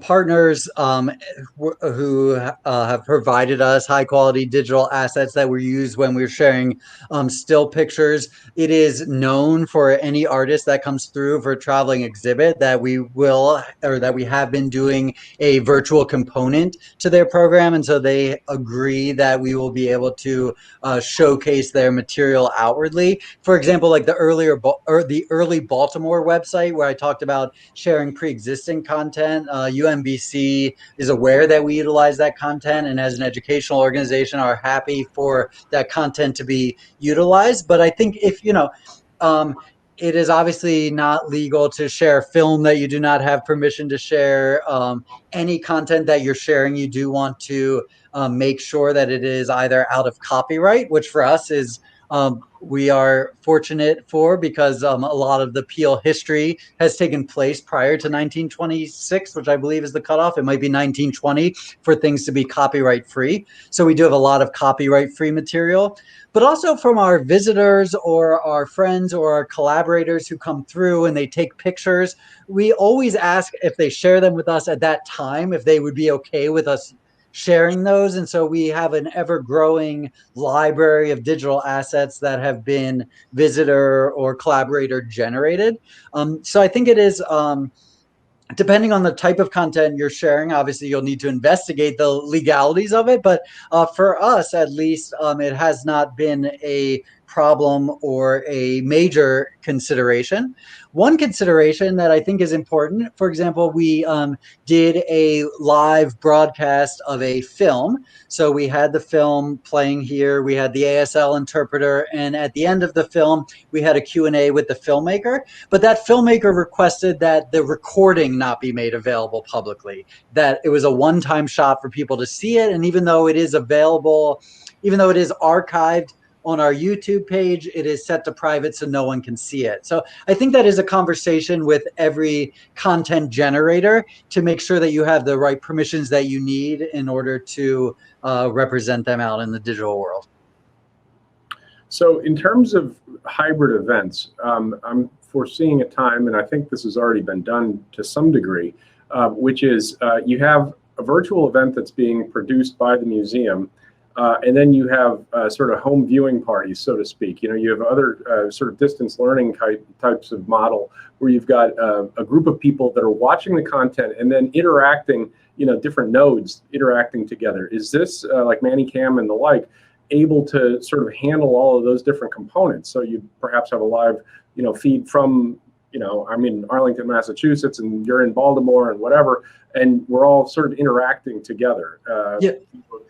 partners who have provided us high quality digital assets that were used when we were sharing still pictures. It is known for any artist that comes through for a traveling exhibit that we will, or that we have been doing a virtual component to their program. And so they agree that we will be able to showcase their material outwardly. For example, like the early Baltimore website where I talked about sharing pre-existing content. UMBC is aware that we utilize that content, and as an educational organization are happy for that content to be utilized. But I think if, it is obviously not legal to share film that you do not have permission to share. Any content that you're sharing, you do want to make sure that it is either out of copyright, which for us is we are fortunate for, because a lot of the Peel history has taken place prior to 1926, which I believe is the cutoff. It might be 1920 for things to be copyright free. So we do have a lot of copyright free material, but also from our visitors or our friends or our collaborators who come through and they take pictures. We always ask if they share them with us at that time, if they would be okay with us sharing those. And so we have an ever growing library of digital assets that have been visitor or collaborator generated. So I think it is, depending on the type of content you're sharing, obviously you'll need to investigate the legalities of it. But for us, at least, it has not been a problem or a major consideration. One consideration that I think is important, for example, we did a live broadcast of a film. So we had the film playing here, we had the ASL interpreter, and at the end of the film, we had a Q&A with the filmmaker. But that filmmaker requested that the recording not be made available publicly, that it was a one-time shot for people to see it. And even though it is available, even though it is archived on our YouTube page, it is set to private so no one can see it. So I think that is a conversation with every content generator to make sure that you have the right permissions that you need in order to represent them out in the digital world. So in terms of hybrid events, I'm foreseeing a time, and I think this has already been done to some degree, which is you have a virtual event that's being produced by the museum, and then you have sort of home viewing parties, so to speak. You have other sort of distance learning types of model where you've got a group of people that are watching the content and then interacting, different nodes interacting together. Is this like Manycam and the like, able to sort of handle all of those different components? So you perhaps have a live, feed from, I'm in Arlington, Massachusetts, and you're in Baltimore and whatever, and we're all sort of interacting together,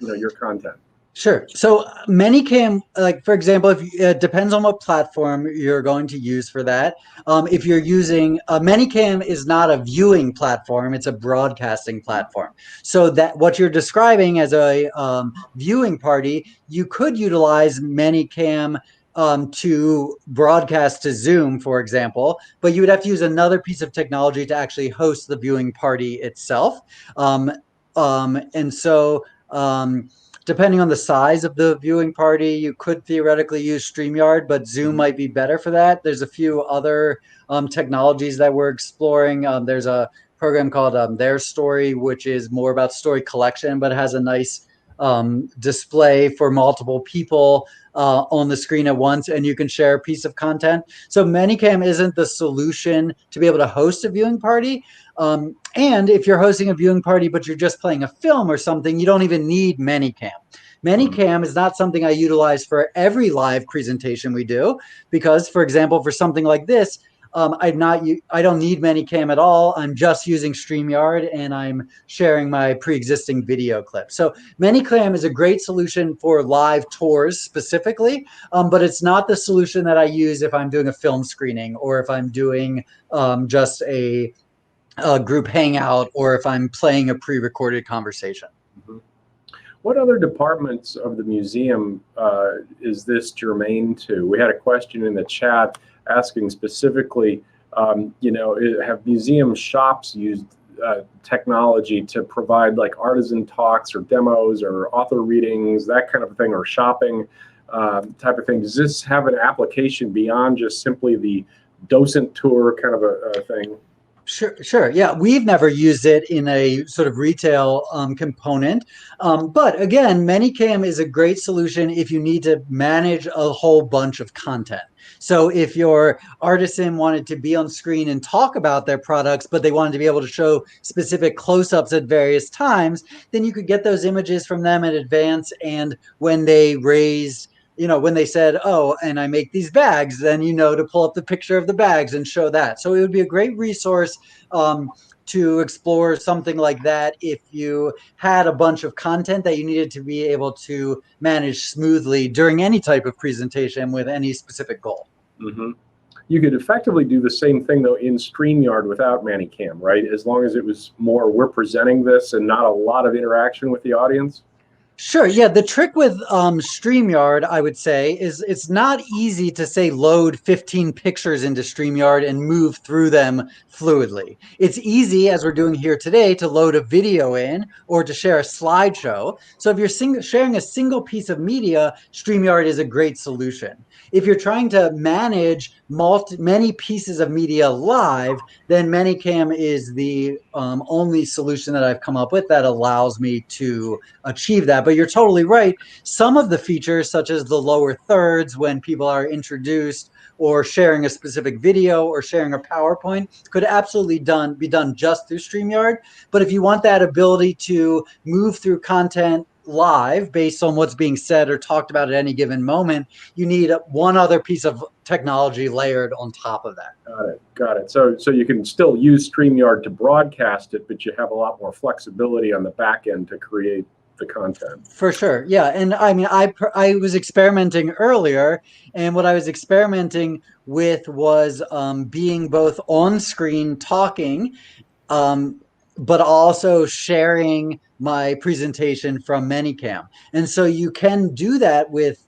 your content. Sure. So Manycam, like for example, if it depends on what platform you're going to use for that. If you're using Manycam is not a viewing platform; it's a broadcasting platform. So that what you're describing as a viewing party, you could utilize Manycam to broadcast to Zoom, for example, but you would have to use another piece of technology to actually host the viewing party itself. And so. Depending on the size of the viewing party, you could theoretically use StreamYard, but Zoom might be better for that. There's a few other technologies that we're exploring. There's a program called Their Story, which is more about story collection, but has a nice display for multiple people on the screen at once, and you can share a piece of content. So Manycam isn't the solution to be able to host a viewing party. And if you're hosting a viewing party, but you're just playing a film or something, you don't even need Manycam. Manycam is not something I utilize for every live presentation we do, because, for example, for something like this, I don't need Manycam at all. I'm just using StreamYard and I'm sharing my pre-existing video clip. So Manycam is a great solution for live tours specifically, but it's not the solution that I use if I'm doing a film screening or if I'm doing just a group hangout or if I'm playing a pre-recorded conversation. Mm-hmm. What other departments of the museum is this germane to? We had a question in the chat asking specifically, have museum shops used technology to provide like artisan talks or demos or author readings, that kind of thing, or shopping type of thing? Does this have an application beyond just simply the docent tour kind of a thing? Sure. Yeah, we've never used it in a sort of retail component. But again, Manycam is a great solution if you need to manage a whole bunch of content. So if your artisan wanted to be on screen and talk about their products, but they wanted to be able to show specific close-ups at various times, then you could get those images from them in advance. And when they raised when they said, oh, and I make these bags, then to pull up the picture of the bags and show that. So it would be a great resource to explore something like that if you had a bunch of content that you needed to be able to manage smoothly during any type of presentation with any specific goal. Mm-hmm. You could effectively do the same thing, though, in Streamyard without Manycam, right? As long as it was more, we're presenting this and not a lot of interaction with the audience. Sure. Yeah. The trick with Streamyard, I would say, is it's not easy to say load 15 pictures into Streamyard and move through them fluidly. It's easy, as we're doing here today, to load a video in or to share a slideshow. So if you're sharing a single piece of media, Streamyard is a great solution. If you're trying to manage many pieces of media live, then Manycam is the only solution that I've come up with that allows me to achieve that. But you're totally right. Some of the features, such as the lower thirds when people are introduced or sharing a specific video or sharing a PowerPoint, could absolutely be done just through StreamYard. But if you want that ability to move through content live based on what's being said or talked about at any given moment, you need one other piece of technology layered on top of that. Got it. So you can still use StreamYard to broadcast it, but you have a lot more flexibility on the back end to create the content. For sure. Yeah. And I mean, I was experimenting earlier, and what I was experimenting with was being both on screen talking, but also sharing my presentation from Manycam. And so you can do that with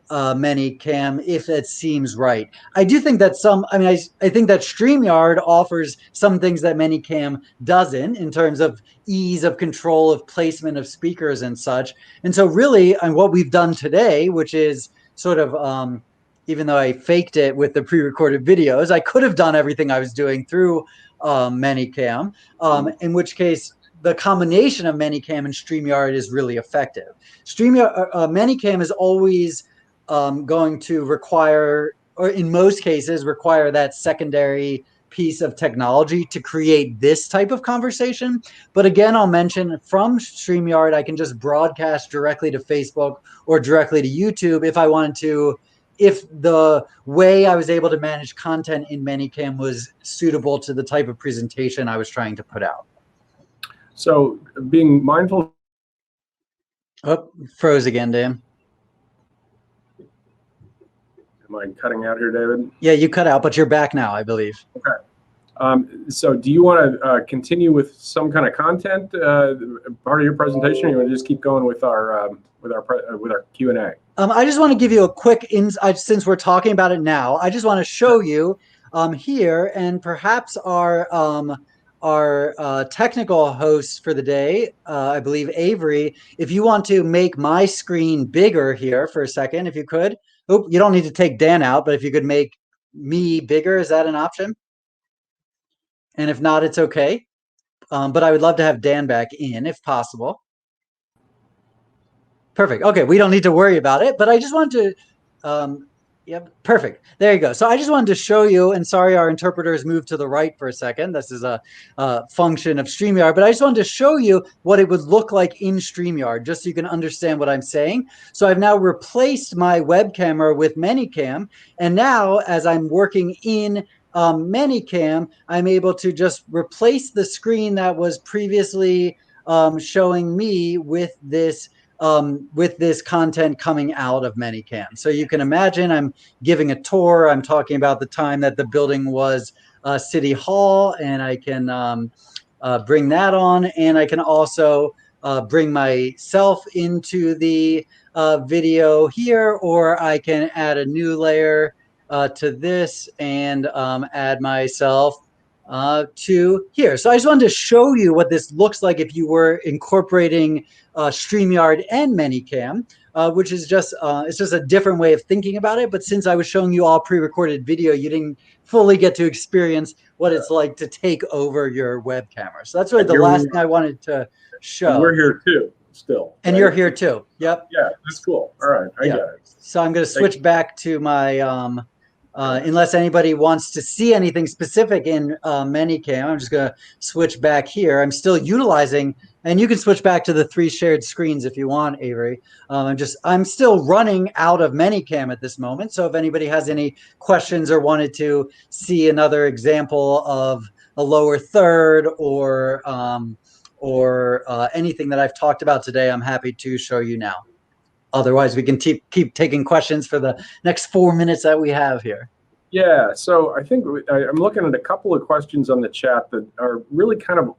Manycam if it seems right. I do think that I think that StreamYard offers some things that Manycam doesn't in terms of ease of control of placement of speakers and such. And so really, and what we've done today, which is sort of, even though I faked it with the pre-recorded videos, I could have done everything I was doing through Manycam, in which case the combination of Manycam and StreamYard is really effective. Manycam is always going to require, or in most cases, require that secondary piece of technology to create this type of conversation. But again, I'll mention from StreamYard, I can just broadcast directly to Facebook or directly to YouTube if I wanted to, if the way I was able to manage content in Manycam was suitable to the type of presentation I was trying to put out. So being mindful. Oh, froze again, Dan. Am I cutting out here, David? Yeah, you cut out, but you're back now, I believe. Okay. So do you want to continue with some kind of content part of your presentation, or you want to just keep going with our Q&A? I just want to give you a quick insight, since we're talking about it now. I just want to show you here, and perhaps our technical host for the day, I believe Avery, if you want to make my screen bigger here for a second, if you could. Oh, you don't need to take Dan out, but if you could make me bigger, is that an option? And if not, it's okay. But I would love to have Dan back in if possible. Perfect. Okay, we don't need to worry about it, but I just wanted to, yep, perfect. There you go. So I just wanted to show you, and sorry, our interpreters moved to the right for a second. This is a function of StreamYard, but I just wanted to show you what it would look like in StreamYard, just so you can understand what I'm saying. So I've now replaced my web camera with Manycam, and now as I'm working in Manycam, I'm able to just replace the screen that was previously showing me with this content coming out of Manycam. So you can imagine I'm giving a tour. I'm talking about the time that the building was City Hall, and I can bring that on. And I can also bring myself into the video here, or I can add a new layer to this and add myself to here. So I just wanted to show you what this looks like if you were incorporating Streamyard and Manycam, which is just it's just a different way of thinking about it. But since I was showing you all pre-recorded video, you didn't fully get to experience what it's like to take over your web camera. So that's really And the last thing I wanted to show. we're here too, still. And right? you're here too. Yep. Yeah, that's cool. All right, I get it. So I'm going to switch back to my, unless anybody wants to see anything specific in Manycam, I'm just going to switch back here. I'm still utilizing, and you can switch back to the 3 shared screens if you want, Avery. I'm still running out of Manycam at this moment. So if anybody has any questions or wanted to see another example of a lower third or anything that I've talked about today, I'm happy to show you now. Otherwise, we can keep taking questions for the next 4 minutes that we have here. Yeah, so I think I'm looking at a couple of questions on the chat that are really kind of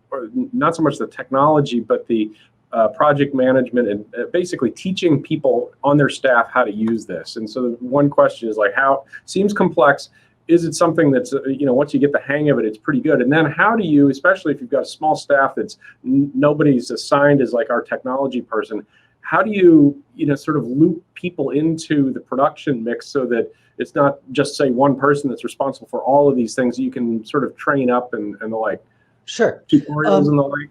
not so much the technology, but the project management and basically teaching people on their staff how to use this. And so one question is like, how seems complex. Is it something that's, once you get the hang of it, it's pretty good? And then how do you, especially if you've got a small staff that's nobody's assigned as like our technology person, how do you, sort of loop people into the production mix so that it's not just, say, one person that's responsible for all of these things? You can sort of train up and the like. Sure. Tutorials and the like.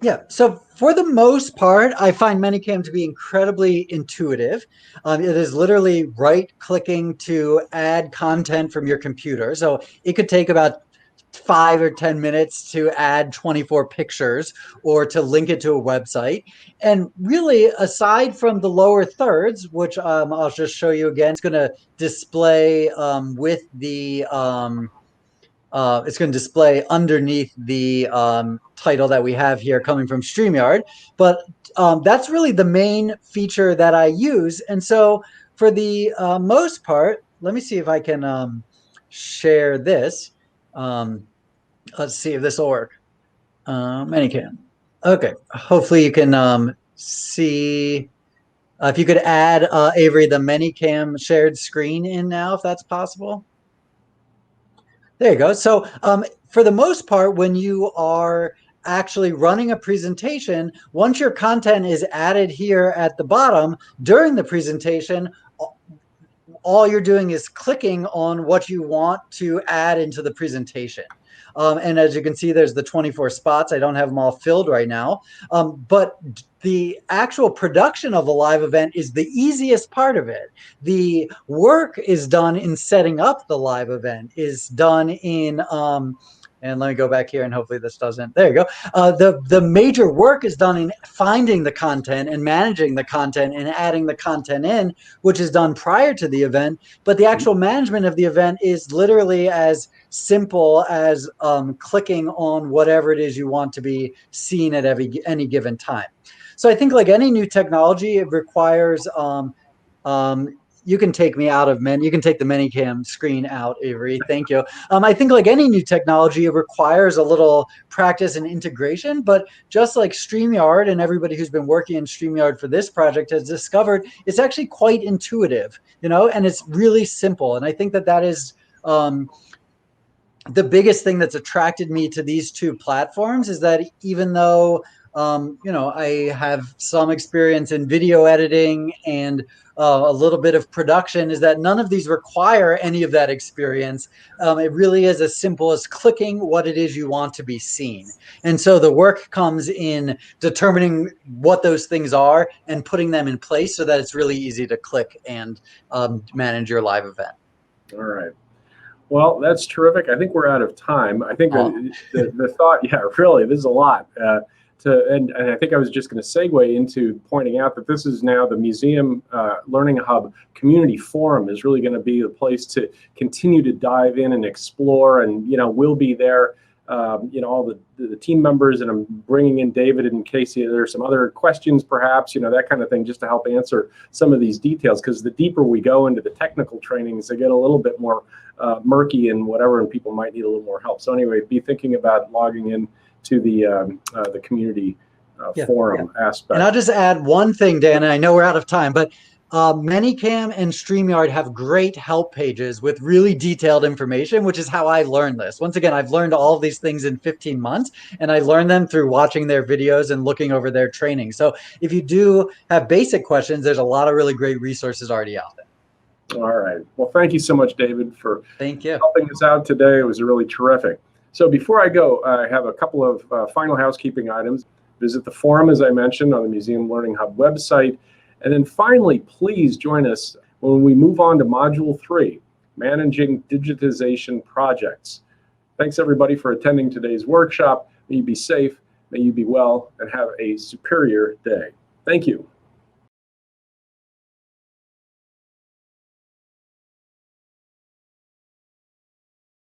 Yeah. So for the most part, I find Manycam to be incredibly intuitive. It is literally right-clicking to add content from your computer. So it could take about 5 or 10 minutes to add 24 pictures or to link it to a website. And really, aside from the lower thirds, which I'll just show you again, it's going to display with the it's going to display underneath the title that we have here coming from Streamyard. But that's really the main feature that I use. And so for the most part, let me see if I can share this. Let's see if this will work. Manycam. Okay. Hopefully you can see. If you could add, Avery, the Manycam shared screen in now, if that's possible. There you go. So for the most part, when you are actually running a presentation, once your content is added here at the bottom during the presentation, all you're doing is clicking on what you want to add into the presentation. And as you can see, there's the 24 spots. I don't have them all filled right now. But the actual production of a live event is the easiest part of it. The work is done in setting up the live event, is done in and let me go back here and hopefully this doesn't, there you go. The major work is done in finding the content and managing the content and adding the content in, which is done prior to the event. But the actual management of the event is literally as simple as clicking on whatever it is you want to be seen at any given time. So I think like any new technology, it requires you can take me out of you can take the Manycam screen out, Avery. Thank you. I think like any new technology, it requires a little practice and integration, but just like StreamYard and everybody who's been working in StreamYard for this project has discovered, it's actually quite intuitive, and it's really simple. And I think that that is the biggest thing that's attracted me to these two platforms is that even though I have some experience in video editing and a little bit of production, is that none of these require any of that experience. It really is as simple as clicking what it is you want to be seen. And so the work comes in determining what those things are and putting them in place so that it's really easy to click and manage your live event. All right. Well, that's terrific. I think we're out of time. I think the thought, yeah, really, this is a lot. And I think I was just going to segue into pointing out that this is now the Museum Learning Hub Community Forum is really going to be the place to continue to dive in and explore. And, we'll be there, all the team members, and I'm bringing in David in case there's some other questions, perhaps, that kind of thing, just to help answer some of these details. Because the deeper we go into the technical trainings, they get a little bit more murky and whatever, and people might need a little more help. So anyway, be thinking about logging in to the community forum aspect. And I'll just add one thing, Dan, and I know we're out of time, but Manycam and Streamyard have great help pages with really detailed information, which is how I learned this. Once again, I've learned all of these things in 15 months, and I learned them through watching their videos and looking over their training. So if you do have basic questions, there's a lot of really great resources already out there. All right. Well, thank you so much, David, for Thank you. helping us out today. It was really terrific. So before I go, I have a couple of final housekeeping items. Visit the forum, as I mentioned, on the Museum Learning Hub website. And then finally, please join us when we move on to Module 3, Managing Digitization Projects. Thanks, everybody, for attending today's workshop. May you be safe, may you be well, and have a superior day. Thank you.